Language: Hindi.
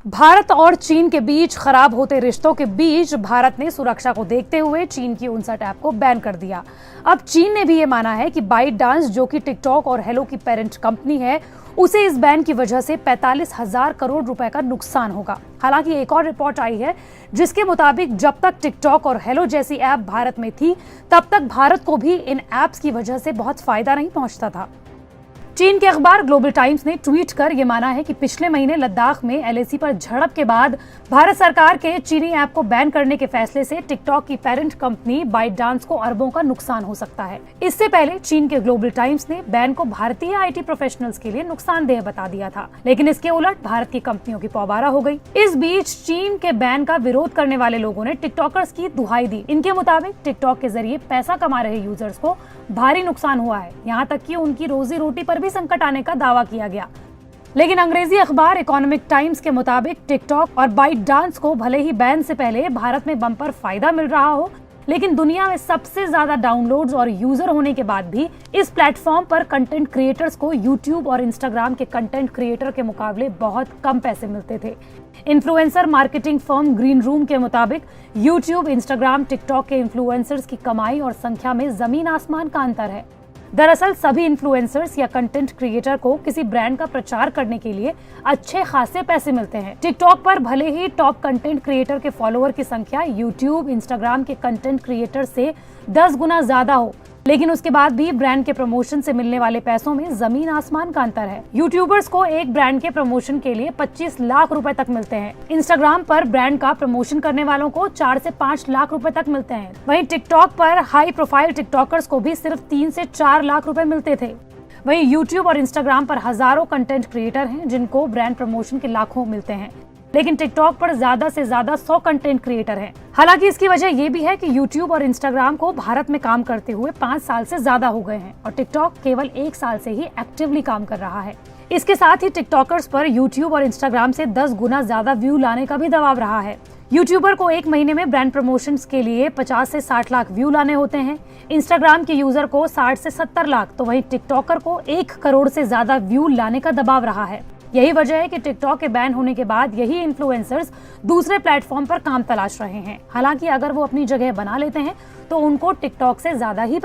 भारत और चीन के बीच खराब होते रिश्तों के बीच भारत ने सुरक्षा को देखते हुए चीन की 59 ऐप को बैन कर दिया। अब चीन ने भी ये माना है कि बाइट डांस, जो कि टिकटॉक और हेलो की पेरेंट कंपनी है, उसे इस बैन की वजह से 45,000 करोड़ रुपए का नुकसान होगा। हालांकि एक और रिपोर्ट आई है जिसके मुताबिक जब तक टिकटॉक और हेलो जैसी ऐप भारत में थी, तब तक भारत को भी इन ऐप्स की वजह से बहुत फायदा नहीं पहुंचता था। चीन के अखबार ग्लोबल टाइम्स ने ट्वीट कर यह माना है कि पिछले महीने लद्दाख में एलएसी पर झड़प के बाद भारत सरकार के चीनी ऐप को बैन करने के फैसले से टिकटॉक की पेरेंट कंपनी बाइट डांस को अरबों का नुकसान हो सकता है। इससे पहले चीन के ग्लोबल टाइम्स ने बैन को भारतीय आईटी प्रोफेशनल्स के लिए नुकसानदेह बता दिया था, लेकिन इसके उलट भारत की कंपनियों की पौबारा हो गई। इस बीच चीन के बैन का विरोध करने वाले लोगों ने टिकटॉकर्स की दुहाई दी। इनके मुताबिक टिकटॉक के जरिए पैसा कमा रहे यूजर्स को भारी नुकसान हुआ है, यहाँ तक कि उनकी रोजी रोटी पर भी संकट आने का दावा किया गया। लेकिन अंग्रेजी अखबार इकोनॉमिक टाइम्स के मुताबिक टिकटॉक और बाइट डांस को भले ही बैन से पहले भारत में बम्पर फायदा मिल रहा हो, लेकिन दुनिया में सबसे ज्यादा डाउनलोड्स और यूजर होने के बाद भी इस प्लेटफॉर्म पर कंटेंट क्रिएटर्स को यूट्यूब और इंस्टाग्राम के कंटेंट क्रिएटर के मुकाबले बहुत कम पैसे मिलते थे। Influencer marketing firm green room के मुताबिक यूट्यूब, इंस्टाग्राम, टिकटॉक के इन्फ्लुएंसर्स की कमाई और संख्या में जमीन आसमान का अंतर है। दरअसल सभी इन्फ्लुएंसर्स या कंटेंट क्रिएटर को किसी ब्रांड का प्रचार करने के लिए अच्छे खासे पैसे मिलते हैं। टिकटॉक पर भले ही टॉप कंटेंट क्रिएटर के फॉलोअर की संख्या यूट्यूब, इंस्टाग्राम के कंटेंट क्रिएटर से 10 गुना ज्यादा हो, लेकिन उसके बाद भी ब्रांड के प्रमोशन से मिलने वाले पैसों में जमीन आसमान का अंतर है। यूट्यूबर्स को एक ब्रांड के प्रमोशन के लिए 25 लाख रुपए तक मिलते हैं। इंस्टाग्राम पर ब्रांड का प्रमोशन करने वालों को 4 से 5 लाख रुपए तक मिलते हैं। वहीं टिकटॉक पर हाई प्रोफाइल टिकटॉकर्स को भी सिर्फ 3 से 4 लाख रुपए मिलते थे। वहीं यूट्यूब और इंस्टाग्राम पर हजारों कंटेंट क्रिएटर हैं जिनको ब्रांड प्रमोशन के लाखों मिलते हैं, लेकिन टिकटॉक पर ज्यादा से ज्यादा 100 कंटेंट क्रिएटर हैं। हालांकि इसकी वजह ये भी है कि यूट्यूब और इंस्टाग्राम को भारत में काम करते हुए 5 साल से ज्यादा हो गए हैं और टिकटॉक केवल 1 साल से ही एक्टिवली काम कर रहा है। इसके साथ ही टिकटॉकर्स पर यूट्यूब और इंस्टाग्राम से 10 गुना ज्यादा व्यू लाने का भी दबाव रहा है। यूट्यूबर को एक महीने में ब्रांड प्रमोशंस के लिए 50 से 60 लाख व्यू लाने होते हैं। इंस्टाग्राम के यूजर को 60 से 70 लाख, तो वहीं टिकटॉकर को 1 करोड़ से ज्यादा व्यू लाने का दबाव रहा है। यही वजह है कि टिकटॉक के बैन होने के बाद यही इन्फ्लुएंसर्स दूसरे प्लेटफॉर्म पर काम तलाश रहे हैं। हालांकि अगर वो अपनी जगह बना लेते हैं तो उनको टिकटॉक से ज्यादा ही